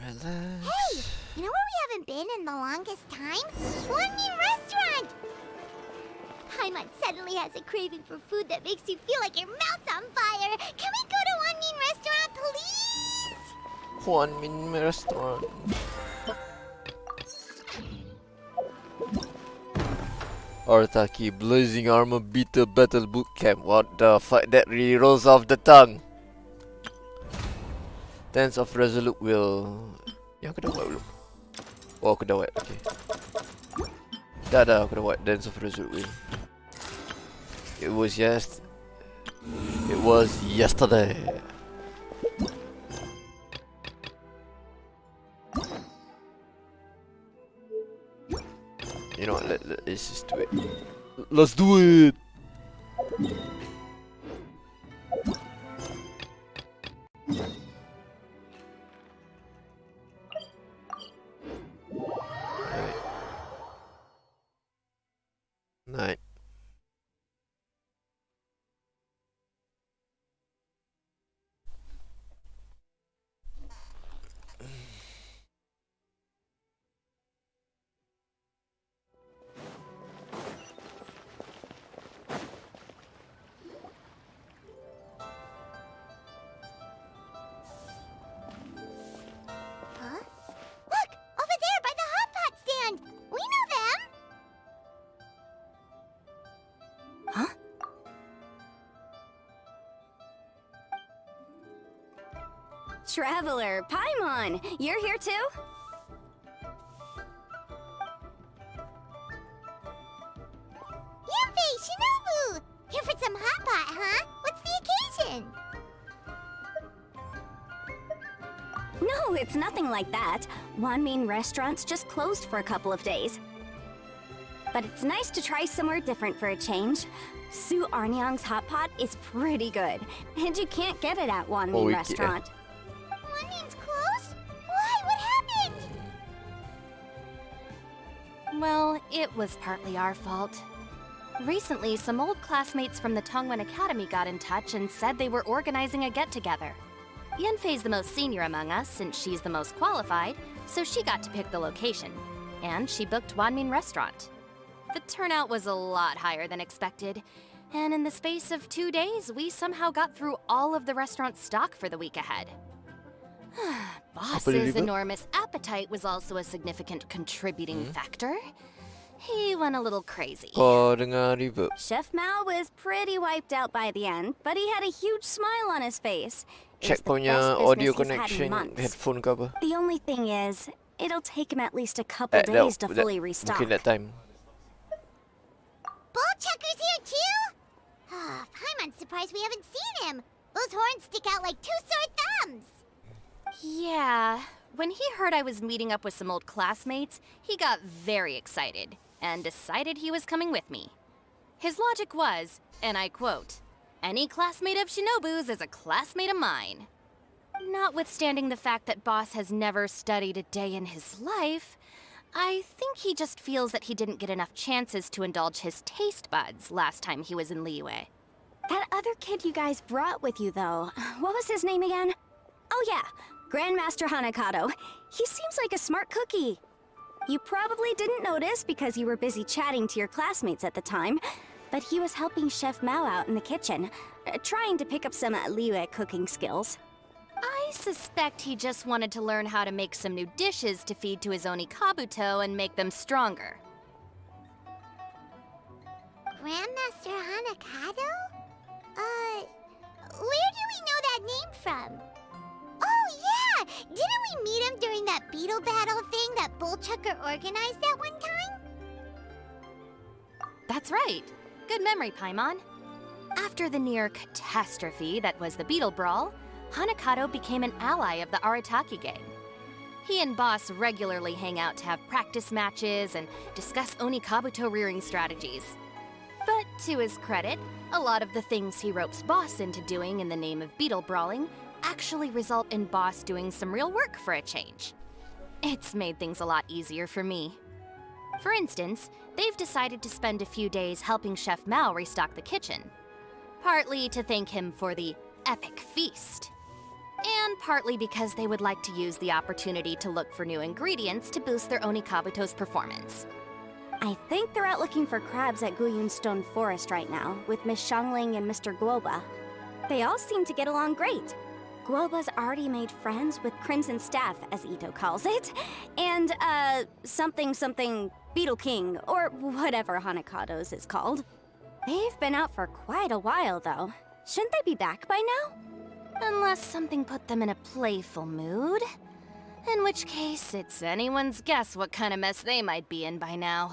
Relax. Hey! You know where we haven't been in the longest time? One Mean Restaurant! Paimon suddenly has a craving for food that makes you feel like your mouth's on fire. Can we go to One Mean Restaurant, please? One Min Restaurant. Artaki Blazing Armor Beater Battle Boot Camp. What the fuck? That really rolls off the tongue. Tense of Resolute Will. Yang aku dah buat belum? Oh, aku dah buat. Okay. Dah, aku dah buat Dance of Resolute Will. It was yesterday. You know what, let's just do it. Let's do it! Night. Huh? Look! Over there by the hot pot stand! We know them! Huh? Traveler, Paimon, you're here too? Yanfei, Shinobu! Here for some hot pot, huh? What's the occasion? No, it's nothing like that. One Mean Restaurant's just closed for a couple of days. But it's nice to try somewhere different for a change. Su Arnyang's hot pot is pretty good, and you can't get it at One Mean Restaurant. One Mean's closed? Why? What happened? Well, it was partly our fault. Recently, some old classmates from the Tongwen Academy got in touch and said they were organizing a get-together. Yanfei's the most senior among us since she's the most qualified, so she got to pick the location. And she booked Wanmin Restaurant. The turnout was a lot higher than expected, and in the space of 2 days, we somehow got through all of the restaurant's stock for the week ahead. Boss's enormous appetite was also a significant contributing factor. He went a little crazy. Kau dengar reverb? Chef Mao was pretty wiped out by the end, but he had a huge smile on his face. Check punya audio connection headphone ke apa? The only thing is, it'll take him at least a couple days to fully restock. Mungkin that time. Bullchucker's here too? Paimon's surprised we haven't seen him. Those horns stick out like two sore thumbs. Yeah, when he heard I was meeting up with some old classmates, he got very excited and decided he was coming with me. His logic was, and I quote, "Any classmate of Shinobu's is a classmate of mine." Notwithstanding the fact that Boss has never studied a day in his life, I think he just feels that he didn't get enough chances to indulge his taste buds last time he was in Liyue. That other kid you guys brought with you, though, what was his name again? Oh yeah, Grandmaster Hanakato. He seems like a smart cookie. You probably didn't notice because you were busy chatting to your classmates at the time, but he was helping Chef Mao out in the kitchen, trying to pick up some Liyue cooking skills. I suspect he just wanted to learn how to make some new dishes to feed to his Onikabuto and make them stronger. Grandmaster Hanakato? Where do we know that name from? Oh yeah! Didn't we meet him during that beetle battle thing that Bullchucker organized that one time? That's right. Good memory, Paimon. After the near catastrophe that was the Beetle Brawl, Hanakato became an ally of the Arataki gang. He and Boss regularly hang out to have practice matches and discuss Onikabuto rearing strategies. But to his credit, a lot of the things he ropes Boss into doing in the name of beetle brawling actually result in Boss doing some real work for a change. It's made things a lot easier for me. For instance, they've decided to spend a few days helping Chef Mao restock the kitchen, partly to thank him for the epic feast. and partly because they would like to use the opportunity to look for new ingredients to boost their Onikabuto's performance. I think they're out looking for crabs at Guyun Stone Forest right now, with Miss Xiangling and Mr. Guoba. They all seem to get along great. Guoba's already made friends with Crimson Staff, as Ito calls it, and, something Beetle King, or whatever Hanakado's is called. They've been out for quite a while, though. Shouldn't they be back by now? Unless something put them in a playful mood. In which case, it's anyone's guess what kind of mess they might be in by now.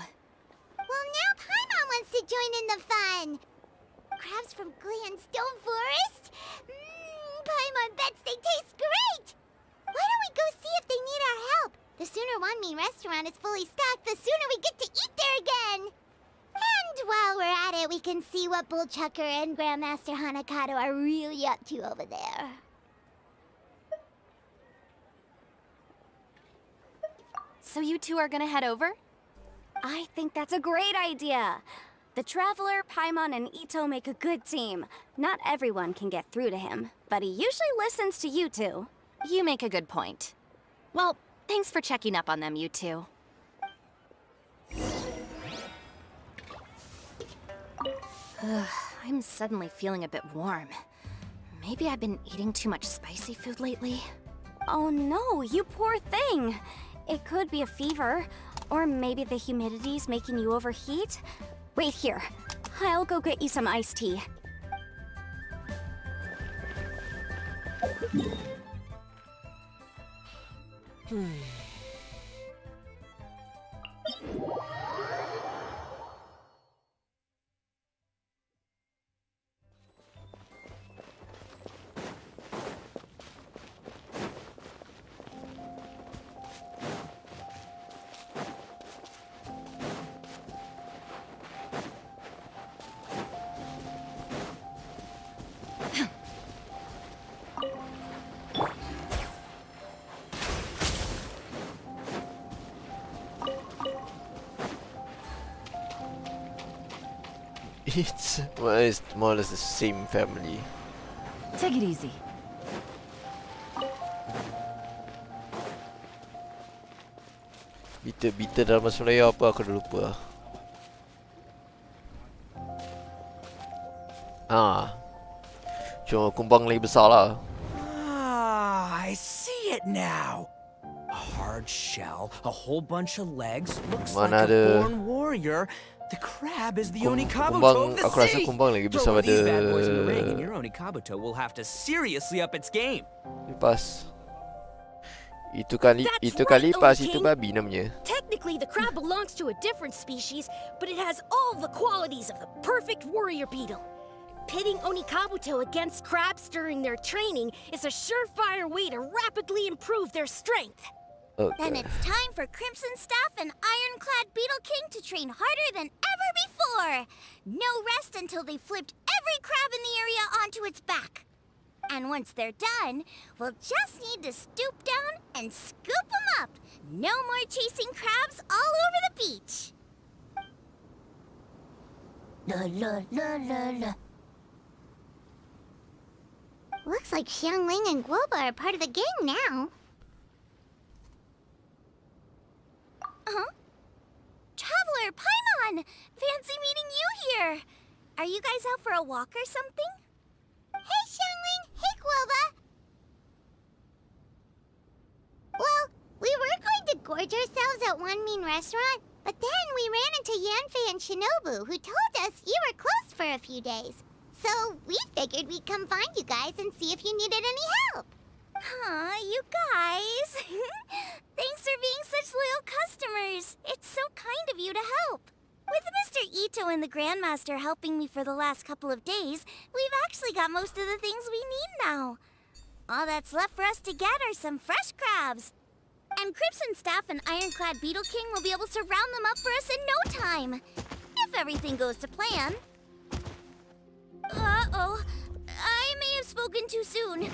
Well, now Paimon wants to join in the fun. Crabs from Guyun Stone Forest? Paimon bets they taste great. Why don't we go see if they need our help? The sooner Wanmi restaurant is fully stocked, the sooner we get to eat there again. And while we're at it, we can see what Bullchucker and Grandmaster Hanakado are really up to over there. So you two are gonna head over? I think that's a great idea. The Traveler, Paimon, and Ito make a good team. Not everyone can get through to him, but he usually listens to you two. You make a good point. Well, thanks for checking up on them, you two. I'm suddenly feeling a bit warm. Maybe I've been eating too much spicy food lately. Oh no, you poor thing. It could be a fever, or maybe the humidity's making you overheat. Wait here. I'll go get you some iced tea. It's more or less the same family. Take it easy. Bita dalam bahasa Melayu apa aku dah lupa. Cuma kumbang lagi besar lah. I see it now. A hard shell, a whole bunch of legs, looks Mana like ada a born warrior. The crab is the Onikabuto kumbang, of the aku rasa sea. kumbang lagi besar Throw one of these bad boys in the ring, and pada your Onikabuto will have to seriously up its game. lipas. Itu kali right, pas Old itu King. babi namanya. Technically, the crab belongs to a different species, but it has all the qualities of the perfect warrior beetle. Pitting Onikabuto against crabs during their training is a surefire way to rapidly improve their strength. Then Okay. it's time for Crimson Staff and Ironclad Beetle King to train harder than ever before. No rest until they've flipped every crab in the area onto its back. And once they're done, we'll just need to stoop down and scoop them up. No more chasing crabs all over the beach. La la la la la. Looks like Xiangling and Guoba are part of the gang now. Huh? Traveler, Paimon! Fancy meeting you here! Are you guys out for a walk or something? Hey, Xiangling! Hey, Guoba! Well, we were going to gorge ourselves at One Mean Restaurant, but then we ran into Yanfei and Shinobu, who told us you were closed for a few days. So we figured we'd come find you guys and see if you needed any help. Aw, you guys. Thanks for being such loyal customers. It's so kind of you to help. With Mr. Ito and the Grandmaster helping me for the last couple of days, we've actually got most of the things we need now. All that's left for us to get are some fresh crabs. And Crimson Staff and Ironclad Beetle King will be able to round them up for us in no time. If everything goes to plan. Uh-oh. I may have spoken too soon. It's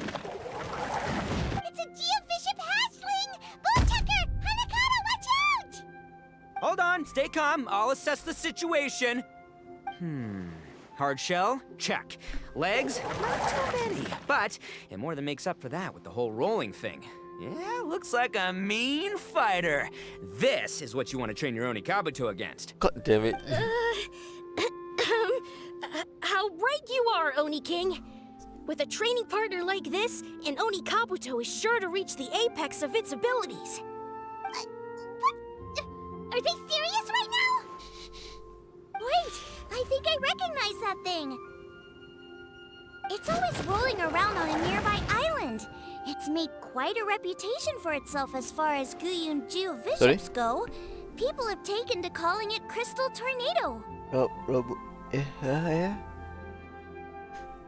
a geofiship hatchling! Bullchucker! Hanakata, watch out! Hold on, stay calm. I'll assess the situation. Hard shell? Check. Legs? Not too many. But it more than makes up for that with the whole rolling thing. Yeah, looks like a mean fighter. This is what you want to train your Onikabuto against. God damn it. How right you are, Oni King. With a training partner like this, an Oni Kabuto is sure to reach the apex of its abilities. What? Are they serious right now? Wait, I think I recognize that thing. It's always rolling around on a nearby island. It's made quite a reputation for itself as far as Guyun-ju bishops go. People have taken to calling it Crystal Tornado.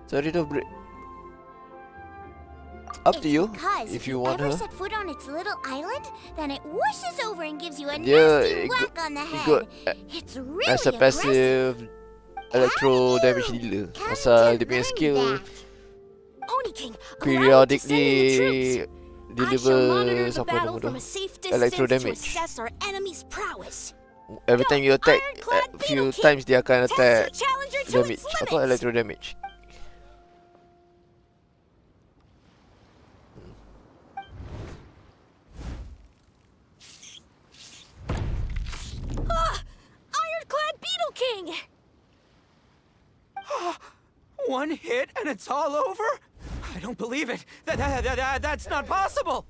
Sorry to break. Up to you. Because If you want ever her. set foot on its little island, then it whooshes over and gives you a Yeah, nasty it whack on the it head. got, It's really As a aggressive. passive electro damage dealer. Asal dia punya skill Oni King, allow me to send in the periodically troops. I shall monitor deliver the apa battle nama from tu? a safe Electro distance to damage. assess our enemy's prowess. Every time you attack, Ironclad few Beetle King. times dia akan Test attack your challenger to damage. its Apa limits. electro damage? Ironclad Beetle King! One hit and it's all over? I don't believe it. That's not possible.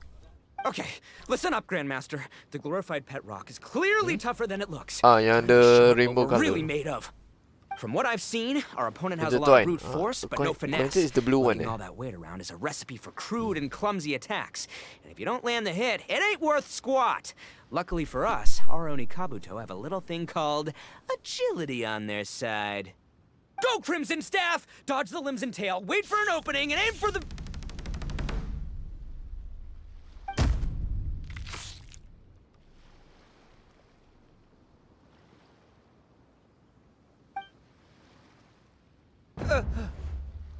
Okay, listen up, Grandmaster. The glorified pet rock is clearly tougher than it looks. Yang Time to show the what rainbow we're colour. really made of. From what I've seen, our opponent has The a lot of coin. brute force, The but coin- no coin finesse. is the blue one, Lugging all that weight around is a recipe for crude and clumsy attacks. And if you don't land the hit, it ain't worth squat. Luckily for us, our Onikabuto have a little thing called agility on their side. Go, Crimson Staff! Dodge the limbs and tail, wait for an opening, and aim for the...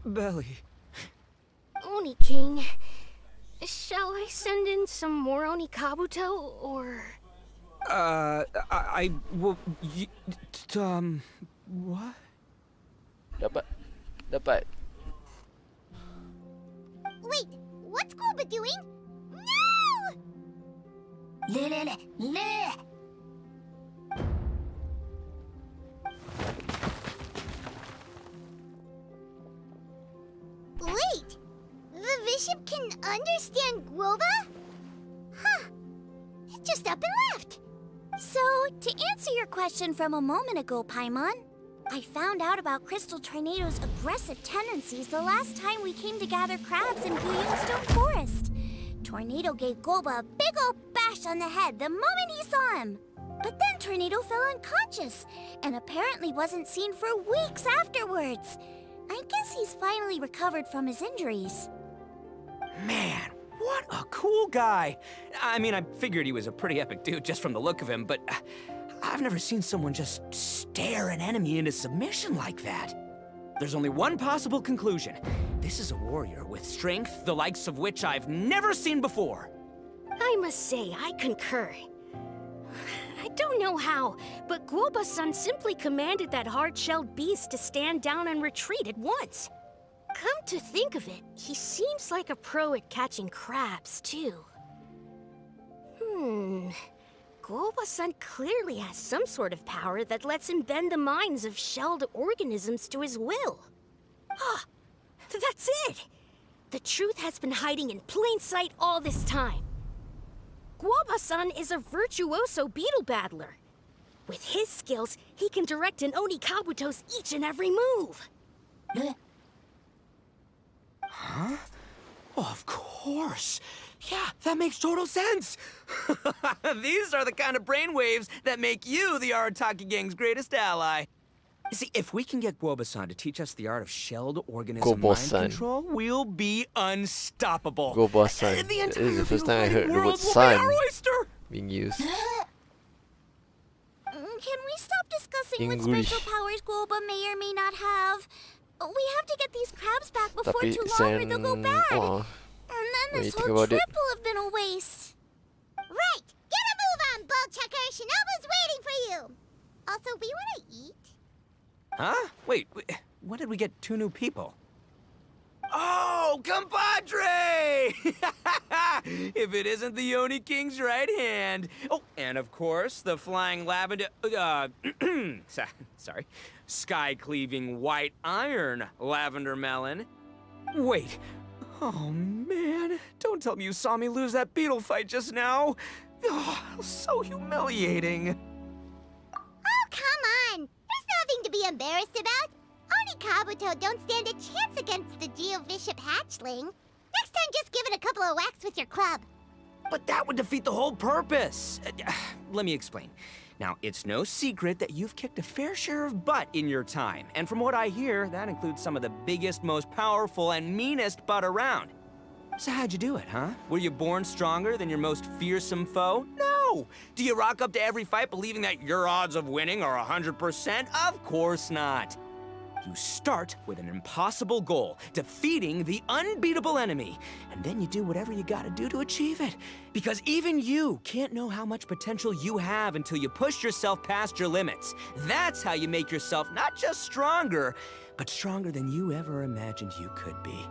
belly. Oni King, shall I send in some more Oni Kabuto, or... What? Dapat. Wait, what's Koba doing? No! Wait, the bishop can understand Guoba? Huh. Just up and left. So, to answer your question from a moment ago, Paimon, I found out about Crystal Tornado's aggressive tendencies the last time we came to gather crabs in Guyunstone Forest. Tornado gave Goba a big old bash on the head the moment he saw him. But then Tornado fell unconscious and apparently wasn't seen for weeks afterwards. I guess he's finally recovered from his injuries. Man, what a cool guy. I mean, I figured he was a pretty epic dude just from the look of him, but I've never seen someone just stare an enemy into submission like that. There's only one possible conclusion. This is a warrior with strength the likes of which I've never seen before. I must say, I concur. I don't know how, but Guoba-san simply commanded that hard-shelled beast to stand down and retreat at once. Come to think of it, he seems like a pro at catching crabs, too. Guoba-san clearly has some sort of power that lets him bend the minds of shelled organisms to his will. Ah, that's it! The truth has been hiding in plain sight all this time. Guoba-san is a virtuoso beetle battler. With his skills, he can direct an Oni Kabuto's each and every move. Huh? Oh, of course. Yeah, that makes total sense. These are the kind of brainwaves that make you the Arataki Gang's greatest ally. You see, if we can get Guoba-san to teach us the art of shelled organism mind Guoba-san. control, we'll be unstoppable. Guoba-san. And the This is entire the first time I beetle heard the fighting word world will be "san" our oyster. being used. Can we stop discussing what English. special powers Guoba may or may not have? We have to get these crabs back before Tapi too long or they'll go bad. oh, And then when you this think whole about it. trip will have been a waste. Right! Get a move on, Bull Checker! Shinobu's waiting for you! Also, we want to eat? Huh? Wait, when did we get 2 new people? Oh, compadre! If it isn't the Oni King's right hand. Oh, and of course, the flying lavender, sorry, sky-cleaving white iron lavender melon. Wait, oh man, don't tell me you saw me lose that beetle fight just now. Oh, so humiliating. Oh, come on! There's nothing to be embarrassed about. Oni Kabuto don't stand a chance against the Geovishap hatchling. Next time, just give it a couple of whacks with your club. But that would defeat the whole purpose. Let me explain. Now, it's no secret that you've kicked a fair share of butt in your time. And from what I hear, that includes some of the biggest, most powerful, and meanest butt around. So how'd you do it, huh? Were you born stronger than your most fearsome foe? No! Do you rock up to every fight believing that your odds of winning are 100%? Of course not. You start with an impossible goal, defeating the unbeatable enemy, and then you do whatever you gotta do to achieve it. Because even you can't know how much potential you have until you push yourself past your limits. That's how you make yourself not just stronger, but stronger than you ever imagined you could be.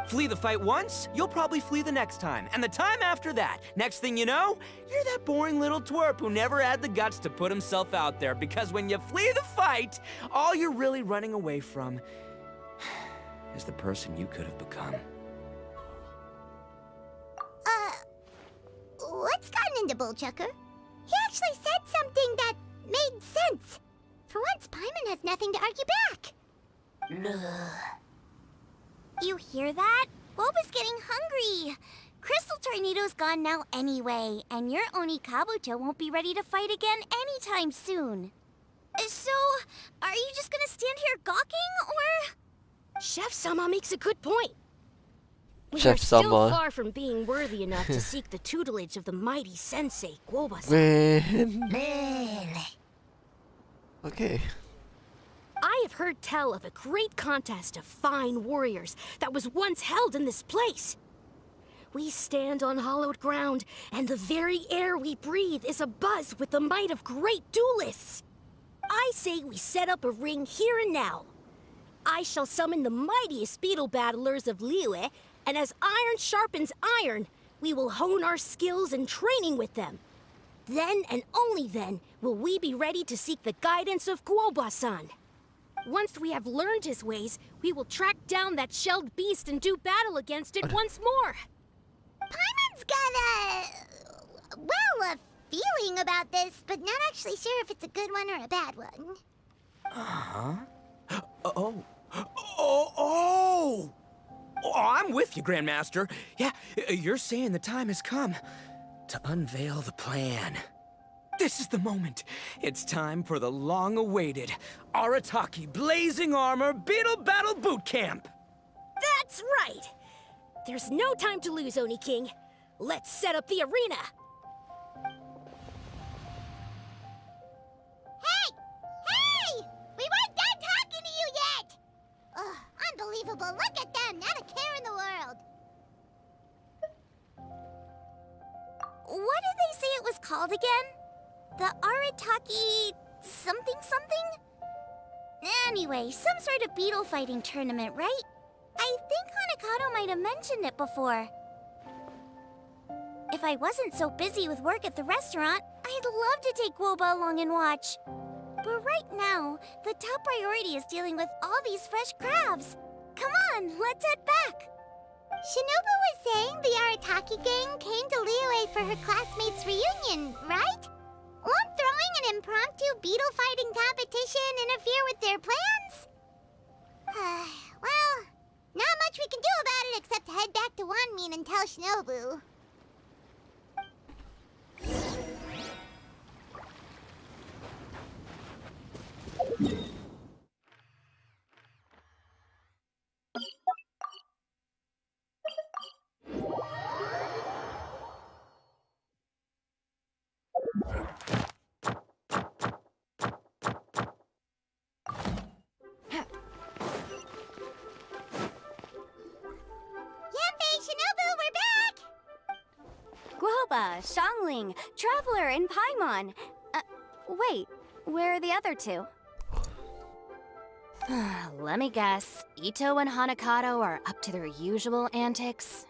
Flee the fight once, you'll probably flee the next time, and the time after that. Next thing you know, you're that boring little twerp who never had the guts to put himself out there, because when you flee the fight, all you're really running away from is the person you could have become. What's gotten into Bullchucker? He actually said something that made sense. For once, Paimon has nothing to argue back. You hear that? Boba's getting hungry. Crystal Tornado's gone now anyway, and your Oni Kabuto won't be ready to fight again anytime soon. So, are you just gonna stand here gawking, or...? Chef-sama makes a good point. We are Chef-sama. still far from being worthy enough to seek the tutelage of the mighty sensei, Guoba-san. Man. Okay. I have heard tell of a great contest of fine warriors that was once held in this place. We stand on hallowed ground, and the very air we breathe is abuzz with the might of great duelists. I say we set up a ring here and now. I shall summon the mightiest beetle battlers of Liyue, and as iron sharpens iron, we will hone our skills and training with them. Then and only then will we be ready to seek the guidance of Guoba-san. Once we have learned his ways, we will track down that shelled beast and do battle against it once more. Paimon's got a feeling about this, but not actually sure if it's a good one or a bad one. Oh, I'm with you, Grandmaster. Yeah, you're saying the time has come to unveil the plan. This is the moment. It's time for the long-awaited Arataki Blazing Armor Beetle Battle Boot Camp. That's right! There's no time to lose, Oni King. Let's set up the arena. Hey! We weren't done talking to you yet! Ugh, unbelievable. Look at them. Not a care in the world. What did they say it was called again? The Arataki something? Anyway, some sort of beetle fighting tournament, right? I think Hanakato might have mentioned it before. If I wasn't so busy with work at the restaurant, I'd love to take Guoba along and watch. But right now, the top priority is dealing with all these fresh crabs. Come on, let's head back. Shinobu was saying the Arataki gang came to Liyue for her classmates' reunion, right? Won't throwing an impromptu beetle fighting competition interfere with their plans? Well, not much we can do about it except head back to Wanmin and tell Shinobu. Guoba, Xiangling, Traveler, and Paimon. Wait, where are the other two? Let me guess. Ito and Hanakato are up to their usual antics?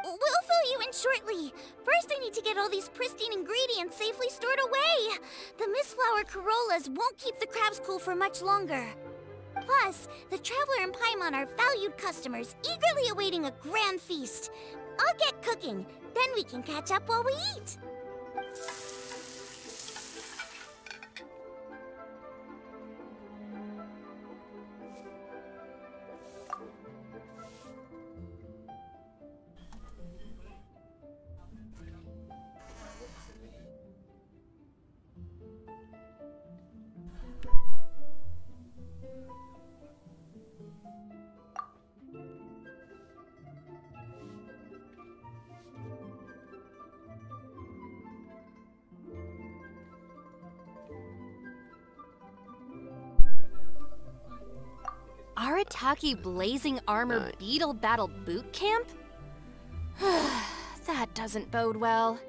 We'll fill you in shortly. First, I need to get all these pristine ingredients safely stored away. The mistflower corollas won't keep the crabs cool for much longer. Plus, the Traveler and Paimon are valued customers, eagerly awaiting a grand feast. I'll get cooking, then we can catch up while we eat. Arataki Blazing Armor Nice. Beetle Battle Boot Camp? That doesn't bode well.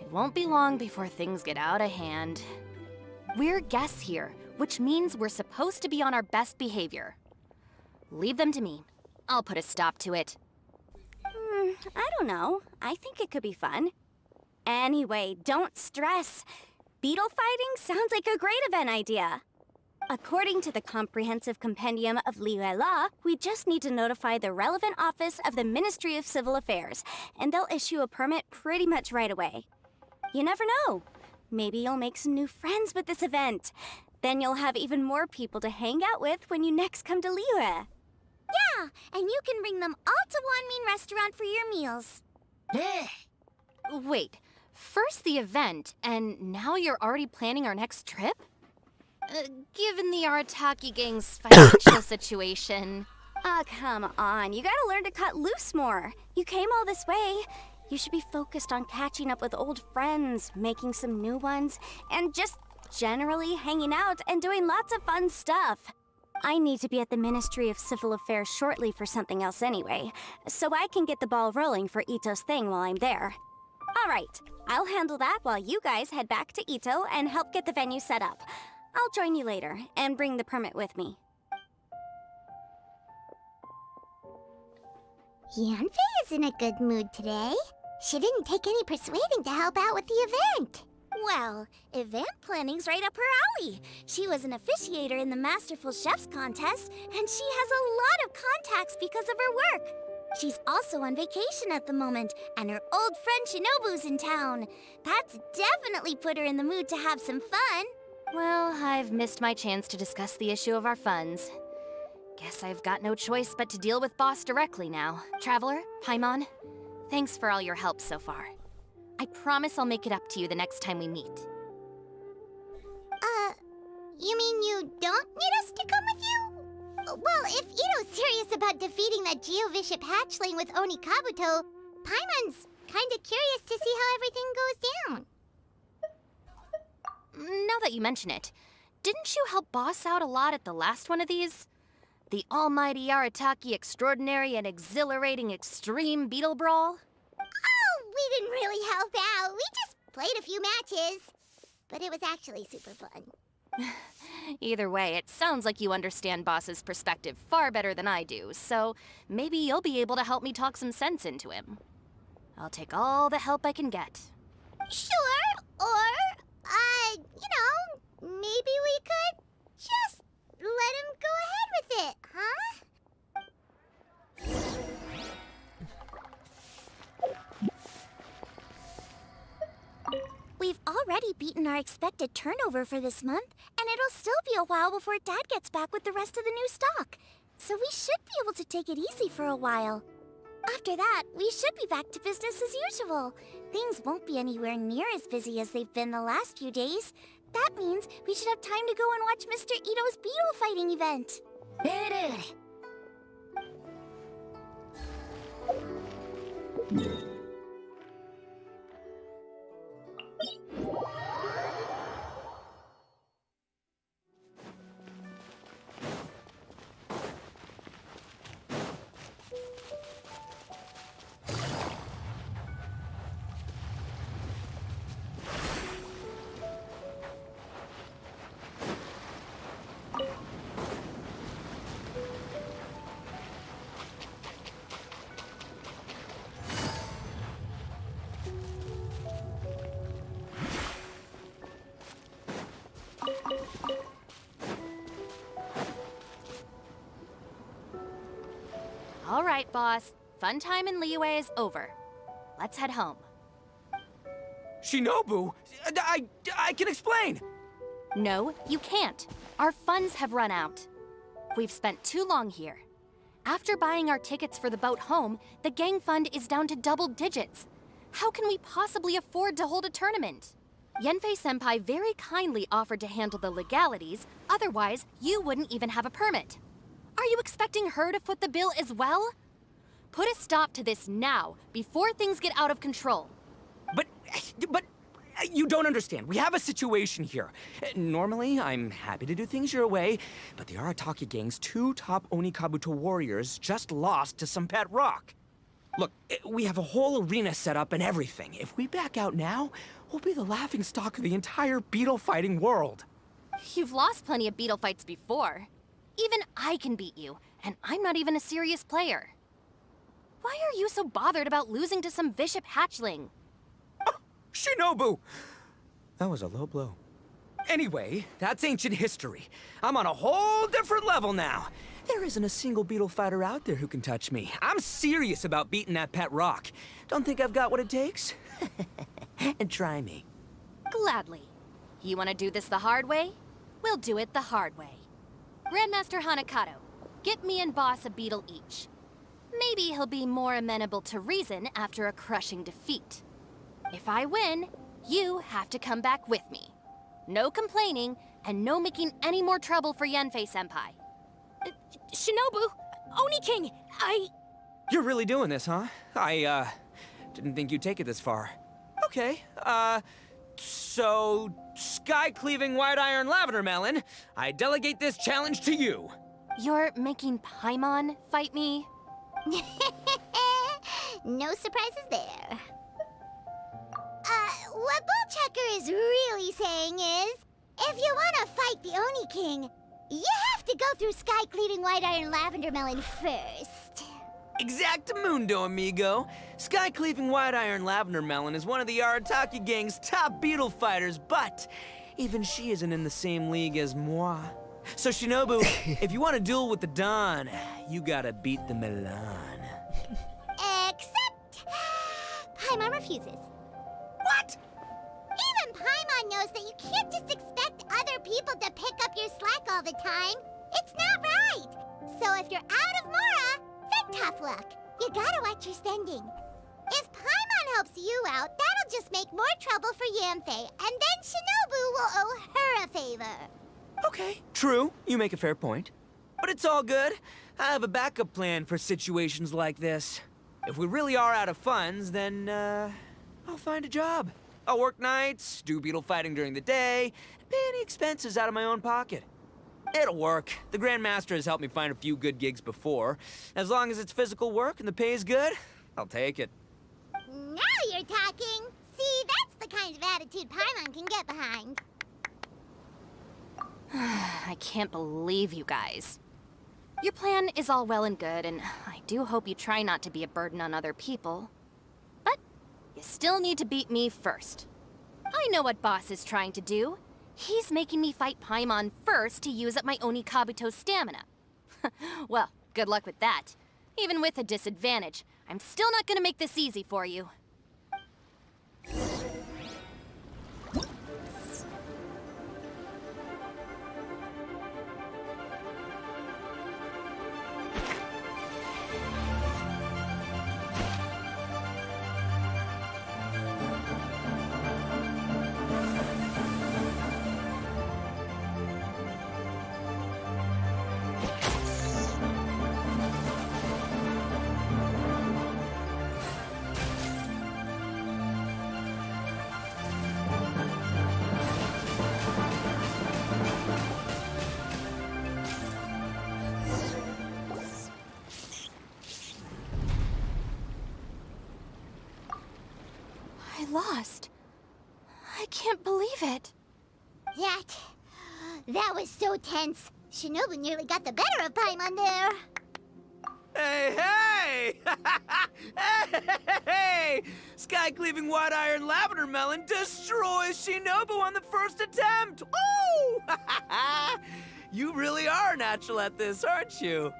It won't be long before things get out of hand. We're guests here, which means we're supposed to be on our best behavior. Leave them to me. I'll put a stop to it. I don't know. I think it could be fun. Anyway, don't stress. Beetle fighting sounds like a great event idea. According to the Comprehensive Compendium of Liyue Law, we just need to notify the relevant office of the Ministry of Civil Affairs, and they'll issue a permit pretty much right away. You never know. Maybe you'll make some new friends with this event. Then you'll have even more people to hang out with when you next come to Liyue. Yeah, and you can bring them all to Wanmin Restaurant for your meals. Wait, first the event, and now you're already planning our next trip? Given the Arataki gang's financial situation... Ah, come on. You gotta learn to cut loose more. You came all this way. You should be focused on catching up with old friends, making some new ones, and just generally hanging out and doing lots of fun stuff. I need to be at the Ministry of Civil Affairs shortly for something else anyway, so I can get the ball rolling for Ito's thing while I'm there. All right, I'll handle that while you guys head back to Ito and help get the venue set up. I'll join you later and bring the permit with me. Yanfei is in a good mood today. She didn't take any persuading to help out with the event. Well, event planning's right up her alley. She was an officiator in the Masterful Chefs contest, and she has a lot of contacts because of her work. She's also on vacation at the moment, and her old friend Shinobu's in town. That's definitely put her in the mood to have some fun. Well, I've missed my chance to discuss the issue of our funds. Guess I've got no choice but to deal with Boss directly now. Traveler, Paimon, thanks for all your help so far. I promise I'll make it up to you the next time we meet. You mean you don't need us to come with you? Well, if Ito's serious about defeating that Geovishap hatchling with Oni Kabuto, Paimon's kinda curious to see how everything goes down. Now that you mention it, didn't you help Boss out a lot at the last one of these? The almighty Arataki Extraordinary and Exhilarating Extreme Beetle Brawl? Oh, we didn't really help out. We just played a few matches. But it was actually super fun. Either way, it sounds like you understand Boss's perspective far better than I do, so maybe you'll be able to help me talk some sense into him. I'll take all the help I can get. Sure, or, maybe we could just let him go ahead with it, huh? We've already beaten our expected turnover for this month, and it'll still be a while before Dad gets back with the rest of the new stock. So we should be able to take it easy for a while. After that, we should be back to business as usual. Things won't be anywhere near as busy as they've been the last few days. That means we should have time to go and watch Mr. Ito's beetle fighting event. All right, boss. Fun time in Liyue is over. Let's head home. Shinobu, I can explain. No, you can't. Our funds have run out. We've spent too long here. After buying our tickets for the boat home, the gang fund is down to double digits. How can we possibly afford to hold a tournament? Yenfei-senpai very kindly offered to handle the legalities, otherwise you wouldn't even have a permit. Are you expecting her to foot the bill as well? Put a stop to this now, before things get out of control. But you don't understand. We have a situation here. Normally, I'm happy to do things your way, but the Arataki gang's 2 top Onikabuto warriors just lost to some pet rock. Look, we have a whole arena set up and everything. If we back out now, we'll be the laughingstock of the entire beetle fighting world. You've lost plenty of beetle fights before. Even I can beat you, and I'm not even a serious player. Why are you so bothered about losing to some bishop hatchling? Shinobu! That was a low blow. Anyway, that's ancient history. I'm on a whole different level now. There isn't a single beetle fighter out there who can touch me. I'm serious about beating that pet rock. Don't think I've got what it takes? And try me. Gladly. You want to do this the hard way? We'll do it the hard way. Grandmaster Hanakato, get me and Boss a beetle each. Maybe he'll be more amenable to reason after a crushing defeat. If I win, you have to come back with me. No complaining, and no making any more trouble for Yenfei-senpai. Shinobu, Oni King, You're really doing this, huh? I didn't think you'd take it this far. Okay, so sky-cleaving white iron lavender melon, I delegate this challenge to you. You're making Paimon fight me? No surprises there. What Bullchecker is really saying is, if you want to fight the Oni King, you have to go through sky-cleaving white iron lavender melon first. Exactamundo, amigo. Sky-cleaving white iron lavender melon is one of the Arataki gang's top beetle fighters, but even she isn't in the same league as moi. So Shinobu, if you want to duel with the Don, you gotta beat the Milan. Except... Paimon refuses. What? Even Paimon knows that you can't just expect other people to pick up your slack all the time. It's not right. So if you're out of Mora, then tough luck. You gotta watch your spending. If Paimon helps you out, that'll just make more trouble for Yanfei, and then Shinobu will owe her a favor. Okay, true. You make a fair point. But it's all good. I have a backup plan for situations like this. If we really are out of funds, then, I'll find a job. I'll work nights, do beetle fighting during the day, and pay any expenses out of my own pocket. It'll work. The Grandmaster has helped me find a few good gigs before. As long as it's physical work and the pay is good, I'll take it. Now you're talking. See, that's the kind of attitude Paimon can get behind. I can't believe you guys. Your plan is all well and good, and I do hope you try not to be a burden on other people. But you still need to beat me first. I know what Boss is trying to do. He's making me fight Paimon first to use up my Oni Kabuto stamina. Well, good luck with that. Even with a disadvantage, I'm still not gonna make this easy for you. I lost. I can't believe it. That was so tense. Shinobu nearly got the better of Paimon there. Hey, hey! Hey! Sky-cleaving white iron lavender melon destroys Shinobu on the first attempt! Ooh! You really are natural at this, aren't you?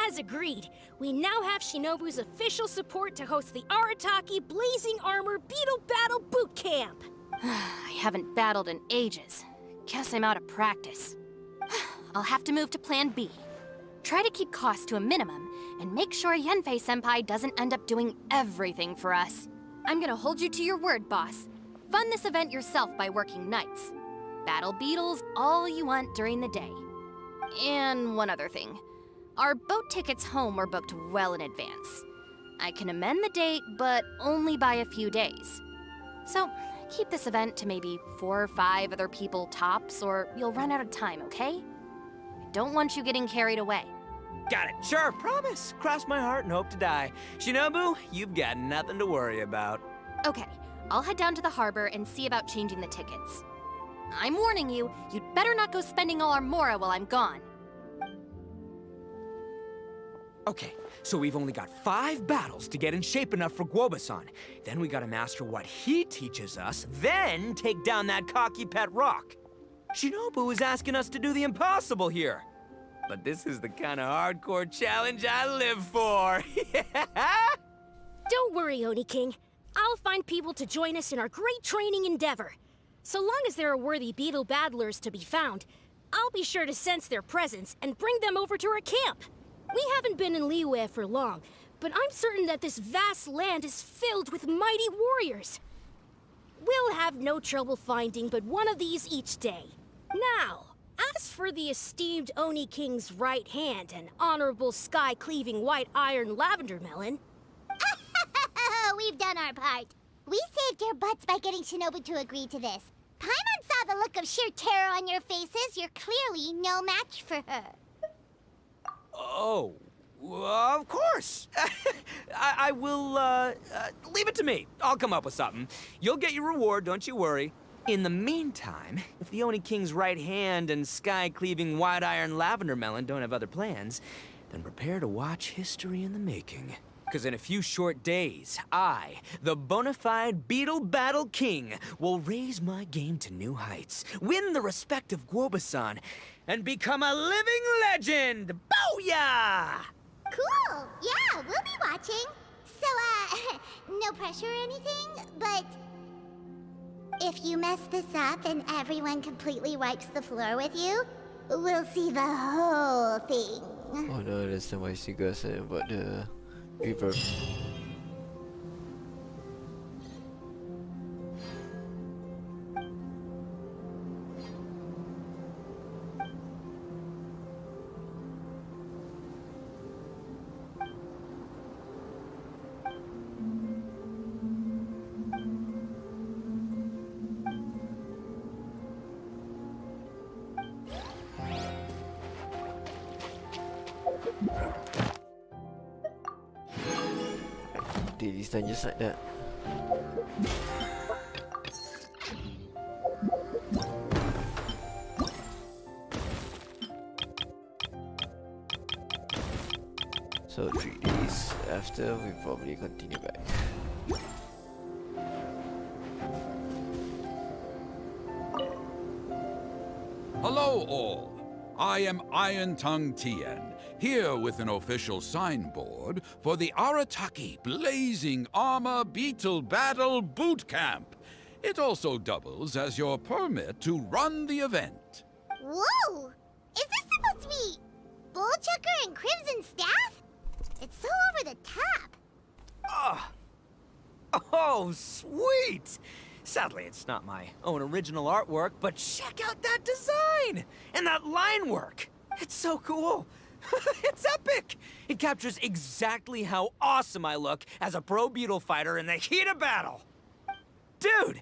As agreed, we now have Shinobu's official support to host the Arataki Blazing Armor Beetle Battle Boot Camp. I haven't battled in ages. Guess I'm out of practice. I'll have to move to Plan B. Try to keep costs to a minimum, and make sure Yenfei-senpai doesn't end up doing everything for us. I'm gonna hold you to your word, boss. Fund this event yourself by working nights. Battle beetles all you want during the day. And one other thing. Our boat tickets home were booked well in advance. I can amend the date, but only by a few days. So, keep this event to maybe 4 or 5 other people tops, or you'll run out of time, okay? I don't want you getting carried away. Got it. Sure, promise. Cross my heart and hope to die. Shinobu, you've got nothing to worry about. Okay, I'll head down to the harbor and see about changing the tickets. I'm warning you, you'd better not go spending all our mora while I'm gone. Okay, so we've only got 5 battles to get in shape enough for Guoba-san. Then we gotta master what he teaches us, then take down that cocky pet rock. Shinobu is asking us to do the impossible here. But this is the kind of hardcore challenge I live for. Don't worry, Oni King. I'll find people to join us in our great training endeavor. So long as there are worthy beetle battlers to be found, I'll be sure to sense their presence and bring them over to our camp. We haven't been in Liyue for long, but I'm certain that this vast land is filled with mighty warriors. We'll have no trouble finding but one of these each day. Now, as for the esteemed Oni King's right hand and honorable sky-cleaving white iron lavender melon... We've done our part. We saved your butts by getting Shinobu to agree to this. Paimon saw the look of sheer terror on your faces. You're clearly no match for her. Oh, of course. I will, leave it to me. I'll come up with something. You'll get your reward, don't you worry. In the meantime, if the Oni King's right hand and sky-cleaving white iron lavender melon don't have other plans, then prepare to watch history in the making. Because in a few short days, I, the bona fide Beetle Battle King, will raise my game to new heights, win the respect of Guoba-san, and become a living legend! Booyah! Cool. Yeah, we'll be watching. So, no pressure or anything, but... if you mess this up and everyone completely wipes the floor with you, we'll see the whole thing. Oh no, that's the my cigar saying about the reverb. This time just like that. So 3 days after, we probably continue back. Hello all. I am Iron Tongue Tien, here with an official signboard for the Arataki Blazing Armor Beetle Battle Boot Camp. It also doubles as your permit to run the event. Whoa! Is this supposed to be Bullchucker and Crimson Staff? It's so over the top. Oh, sweet! Sadly, it's not my own original artwork, but check out that design! And that line work! It's so cool! It's epic! It captures exactly how awesome I look as a pro beetle fighter in the heat of battle! Dude!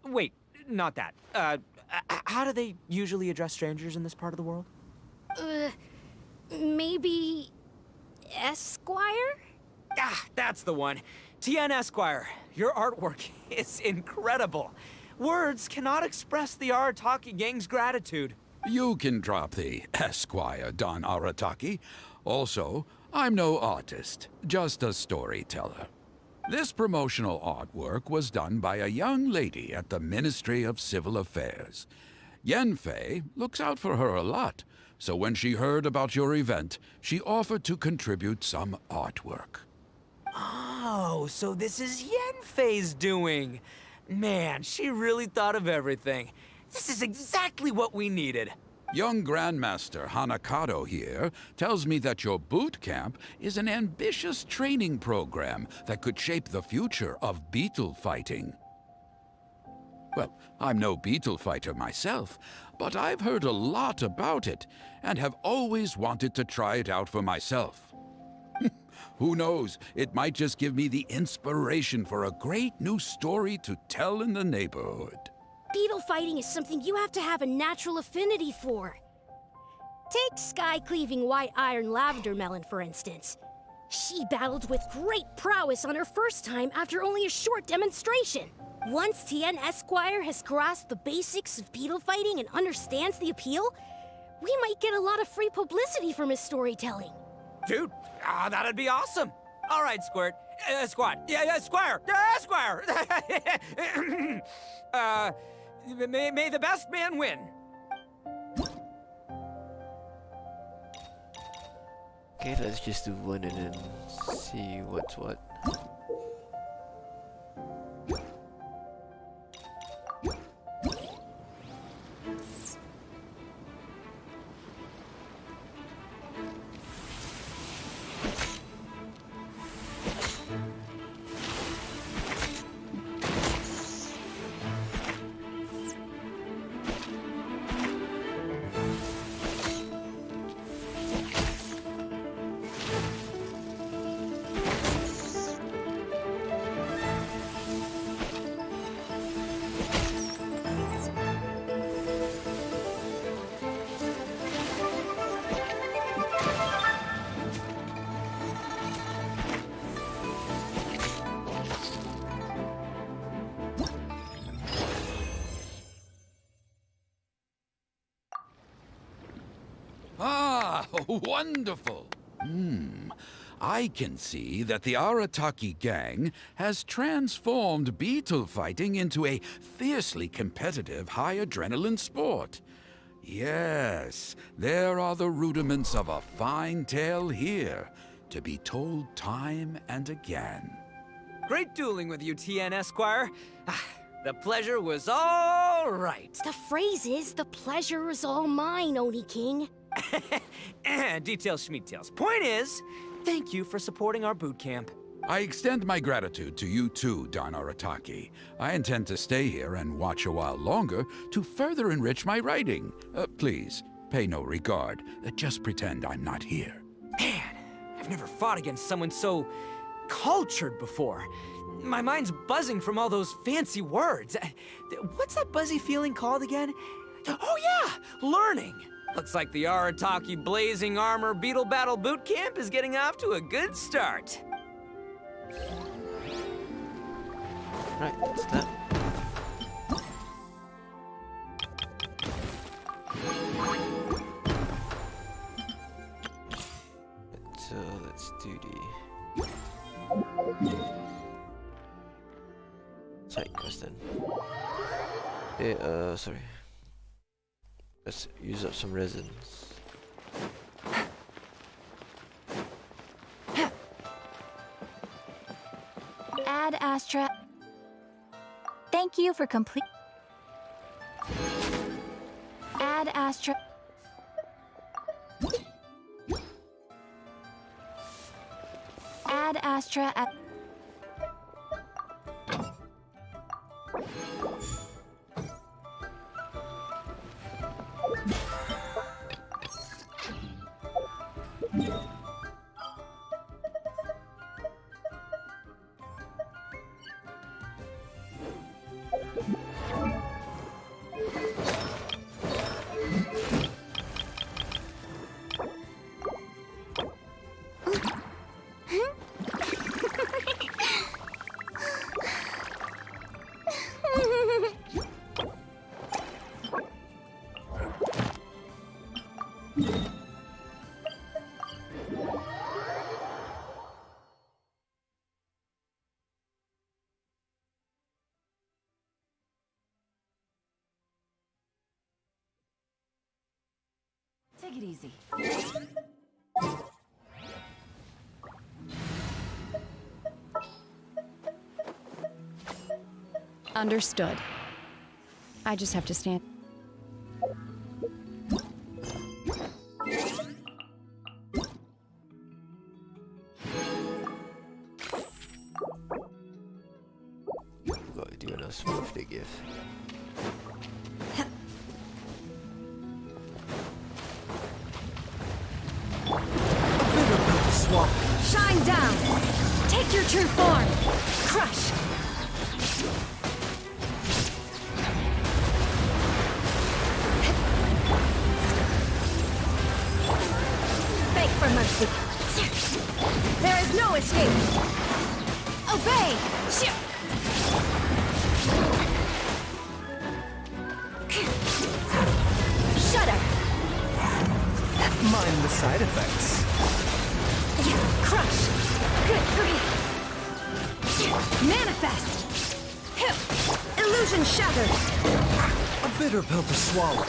Wait, not that. How do they usually address strangers in this part of the world? Maybe... Esquire? Ah, that's the one. Tien Esquire, your artwork is incredible. Words cannot express the Arataki gang's gratitude. You can drop the Esquire, Don Arataki. Also, I'm no artist, just a storyteller. This promotional artwork was done by a young lady at the Ministry of Civil Affairs. Yenfei looks out for her a lot, So when she heard about your event, she offered to contribute some artwork. Oh, so this is Yenfei's doing. Man, she really thought of everything. This is exactly what we needed. Young Grandmaster Hanakado here tells me that your boot camp is an ambitious training program that could shape the future of beetle fighting. Well, I'm no beetle fighter myself, but I've heard a lot about it and have always wanted to try it out for myself. Who knows, it might just give me the inspiration for a great new story to tell in the neighborhood. Beetle fighting is something you have to have a natural affinity for. Take sky-cleaving white iron lavender melon, for instance. She battled with great prowess on her first time after only a short demonstration. Once Tien Esquire has grasped the basics of beetle fighting and understands the appeal, we might get a lot of free publicity from his storytelling. Dude, that'd be awesome. All right, Squirt. Squad. Yeah, Squire. Squire. May the best man win. Okay, let's just do one and then see what's what. Ah, wonderful. I can see that the Arataki gang has transformed beetle fighting into a fiercely competitive high-adrenaline sport. Yes, there are the rudiments of a fine tale here, to be told time and again. Great dueling with you, Tien Esquire. The pleasure was all right. The phrase is, the pleasure is all mine, Oni King. Details schmeetails. Point is, thank you for supporting our boot camp. I extend my gratitude to you too, Don Arataki. I intend to stay here and watch a while longer to further enrich my writing. Please, pay no regard. Just pretend I'm not here. Man, I've never fought against someone so cultured before. My mind's buzzing from all those fancy words. What's that buzzy feeling called again? Oh yeah, learning. Looks like the Arataki Blazing Armor Beetle Battle Boot Camp is getting off to a good start. Right, that's that. So let's do the side quest then. Sorry. Let's use up some resins. Ad Astra. Thank you for complete. Ad Astra. Ad Astra. Take it easy. Understood. I just have to stand. Got to do enough birthday gift. Shine down! Take your true form! Crush! Beg for mercy! There is no escape! Obey! Shudder! Mind the side effects. Crush! Good grief! Manifest! Illusion shattered! A bitter pill to swallow.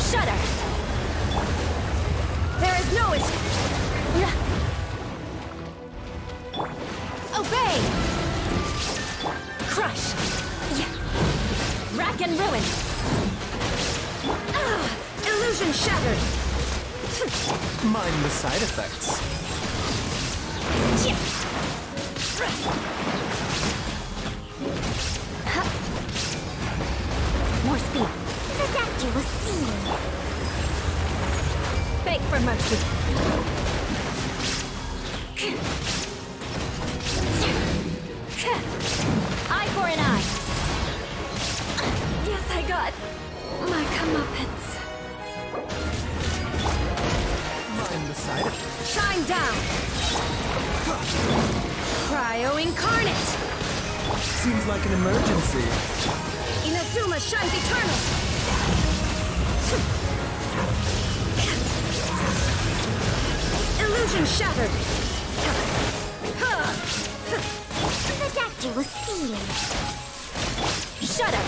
Shudder! There is no escape! Obey! Crush! Rack and ruin! Illusion shattered! Mind the side effects. More speed! The doctor will see you. Beg for mercy! Eye for an eye! Yes, I got my comeuppance. Mind the side effects. Shine down! Cryo incarnate! Seems like an emergency. Inazuma shines eternal! Illusion shattered! The doctor will see you. Shudder!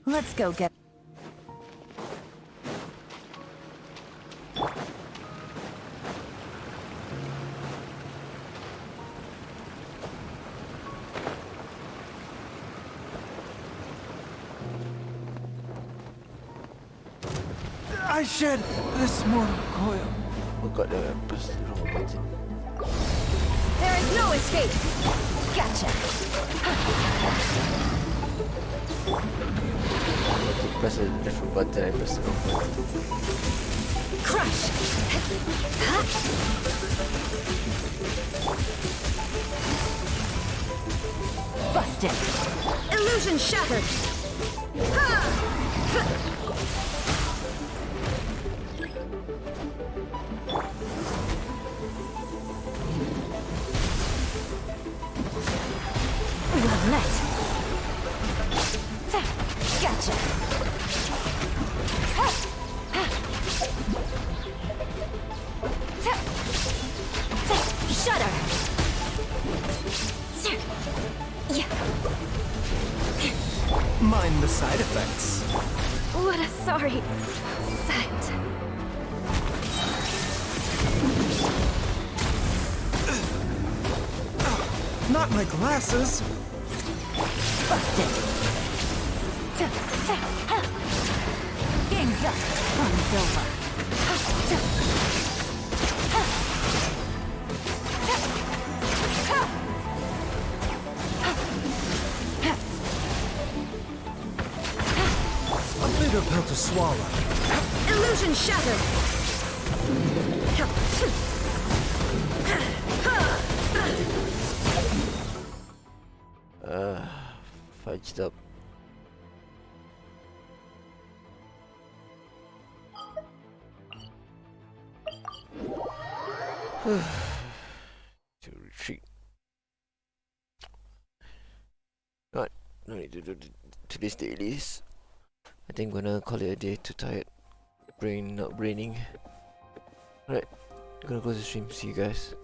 Let's go get... I shed this mortal coil. Oh god, I pressed the wrong button. There is no escape! Gotcha! To press a different button, I pressed the wrong button. Crush! Busted! Illusion shattered! Well met! Gotcha! Shudder! Mind the side effects. What a sorry sight. Not my glasses. Busted! Game's up. Fun's over. bitter pill to swallow. Illusion shattered! Fudged up. To retreat. Right, no need to do today's dailies. I think I'm gonna call it a day. Too tired. Brain not braining. Right, gonna close the stream. See you guys.